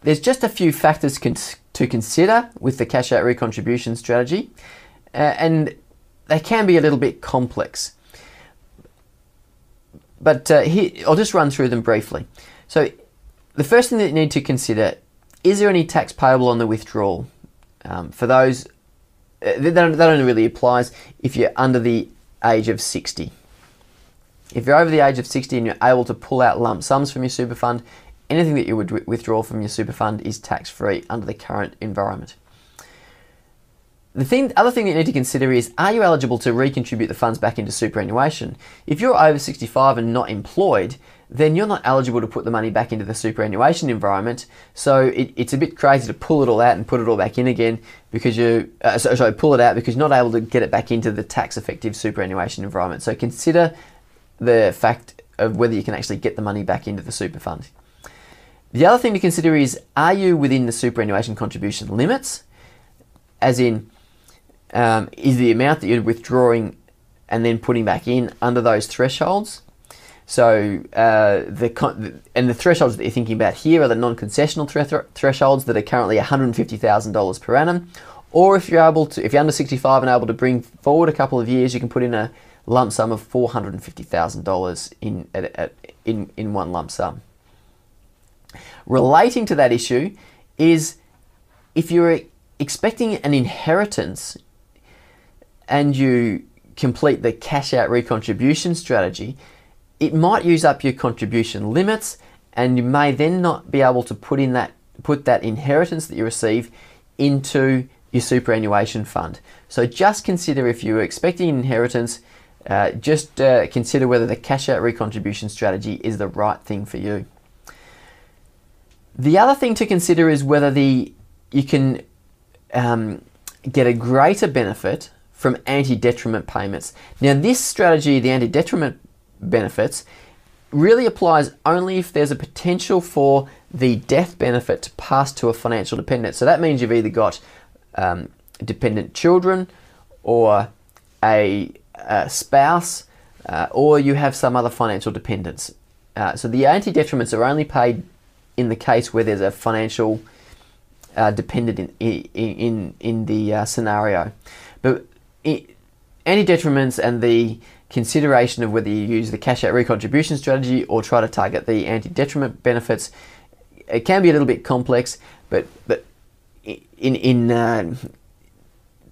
there's just a few factors to consider with the cash out recontribution strategy, and they can be a little bit complex. But here, I'll just run through them briefly. So the first thing that you need to consider, is there any tax payable on the withdrawal? For those, that only really applies if you're under the age of 60. If you're over the age of 60 and you're able to pull out lump sums from your super fund, anything that you would withdraw from your super fund is tax-free under the current environment. The other thing that you need to consider is, are you eligible to recontribute the funds back into superannuation? If you're over 65 and not employed, then you're not eligible to put the money back into the superannuation environment. So it's a bit crazy to pull it all out and put it all back in again because pull it out because you're not able to get it back into the tax-effective superannuation environment. So consider the fact of whether you can actually get the money back into the super fund. The other thing to consider is, are you within the superannuation contribution limits? As in, is the amount that you're withdrawing and then putting back in under those thresholds? So the thresholds that you're thinking about here are the non-concessional thresholds that are currently $150,000 per annum. Or if you're under 65 and able to bring forward a couple of years, you can put in a lump sum of $450,000 in one lump sum. Relating to that issue is, if you're expecting an inheritance and you complete the cash out recontribution strategy, it might use up your contribution limits, and you may then not be able to put that inheritance that you receive into your superannuation fund. So just consider, if you're expecting an inheritance, consider whether the cash out recontribution strategy is the right thing for you. The other thing to consider is whether you can get a greater benefit from anti-detriment payments. Now, this strategy, the anti-detriment benefits, really applies only if there's a potential for the death benefit to pass to a financial dependent. So that means you've either got dependent children or a spouse, or you have some other financial dependents. So the anti-detriments are only paid in the case where there's a financial dependent in the scenario. But anti-detriments and the consideration of whether you use the cash out recontribution strategy or try to target the anti-detriment benefits, it can be a little bit complex, but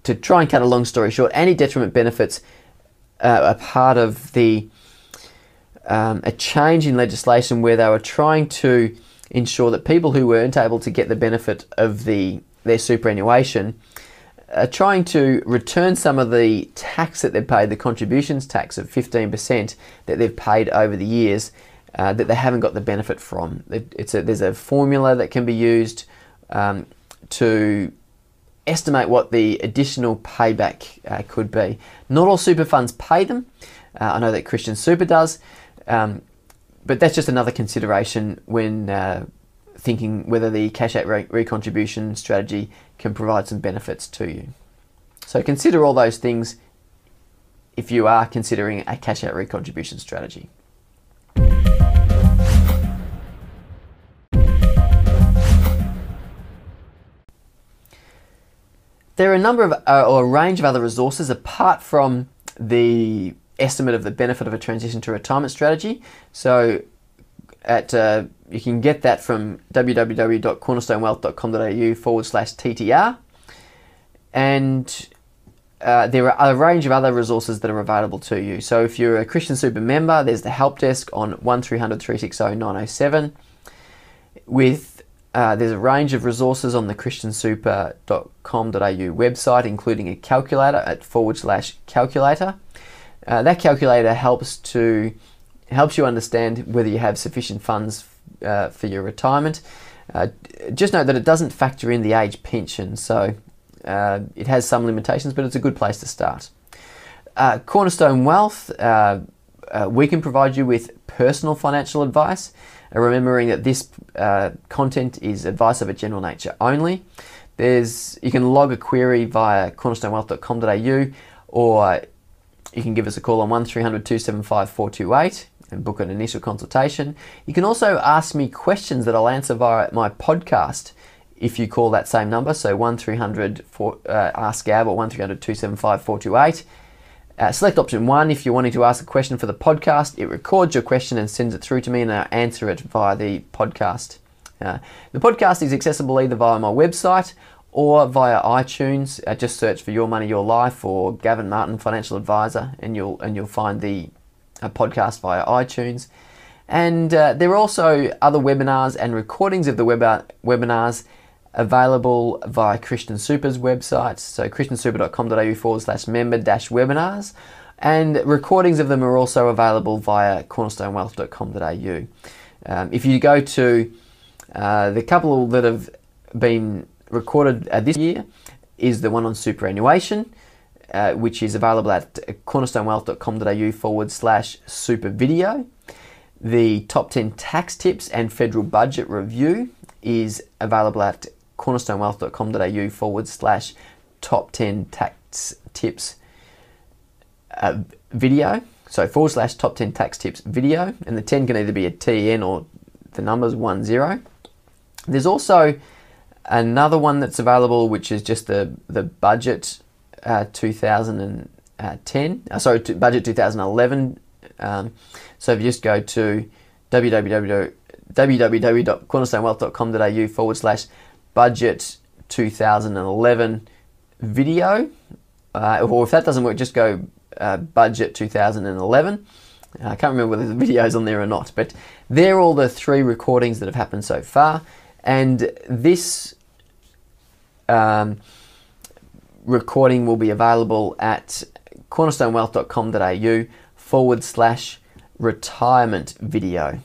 to try and cut a long story short, anti-detriment benefits are part of a change in legislation where they were trying to ensure that people who weren't able to get the benefit of their superannuation are trying to return some of the tax that they've paid, the contributions tax of 15% that they've paid over the years, that they haven't got the benefit from. There's a formula that can be used to estimate what the additional payback could be. Not all super funds pay them. I know that Christian Super does, but that's just another consideration when thinking whether the cash out recontribution strategy can provide some benefits to you. So consider all those things if you are considering a cash out recontribution strategy. There are a number of, or a range of other resources apart from the estimate of the benefit of a transition to retirement strategy. So you can get that from www.cornerstonewealth.com.au/TTR. And there are a range of other resources that are available to you. So if you're a Christian Super member, there's the help desk on 1300 360 907. There's a range of resources on the christiansuper.com.au website, including a calculator at /calculator. That calculator helps you understand whether you have sufficient funds for your retirement. Just note that it doesn't factor in the age pension, so it has some limitations, but it's a good place to start. Cornerstone Wealth, we can provide you with personal financial advice, remembering that this content is advice of a general nature only. You can log a query via cornerstonewealth.com.au, or you can give us a call on 1300 275 428. and book an initial consultation. You can also ask me questions that I'll answer via my podcast if you call that same number, so 1300 Ask Gav or 1300 275 428. Select option 1 if you're wanting to ask a question for the podcast. It records your question and sends it through to me, and I'll answer it via the podcast. The podcast is accessible either via my website or via iTunes. Just search for Your Money, Your Life or Gavin Martin, Financial Advisor, and you'll find the podcast via iTunes. And there are also other webinars and recordings of the webinars available via Christian Super's website, so christiansuper.com.au/member-webinars, and recordings of them are also available via cornerstonewealth.com.au. If you go to the couple that have been recorded this year is the one on superannuation, which is available at cornerstonewealth.com.au/super video. The top 10 tax tips and federal budget review is available at cornerstonewealth.com.au/top 10 tax tips video. So /top 10 tax tips video, and the 10 can either be a TN or the numbers 10. There's also another one that's available, which is just the budget 2010. Budget 2011. So if you just go to www.cornerstonewealth.com.au/budget 2011 video, or if that doesn't work, just go budget 2011. I can't remember whether the video's on there or not, but they're all the 3 recordings that have happened so far. And this recording will be available at cornerstonewealth.com.au/retirement video.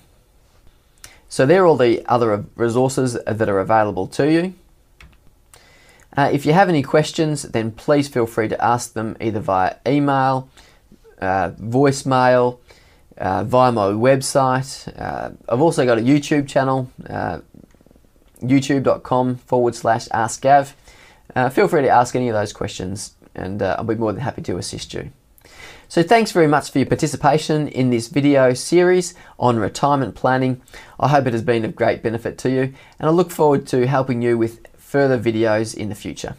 So they're all the other resources that are available to you. If you have any questions, then please feel free to ask them either via email, voicemail, via my website. I've also got a YouTube channel, youtube.com/askgav. Feel free to ask any of those questions, and I'll be more than happy to assist you. So thanks very much for your participation in this video series on retirement planning. I hope it has been of great benefit to you, and I look forward to helping you with further videos in the future.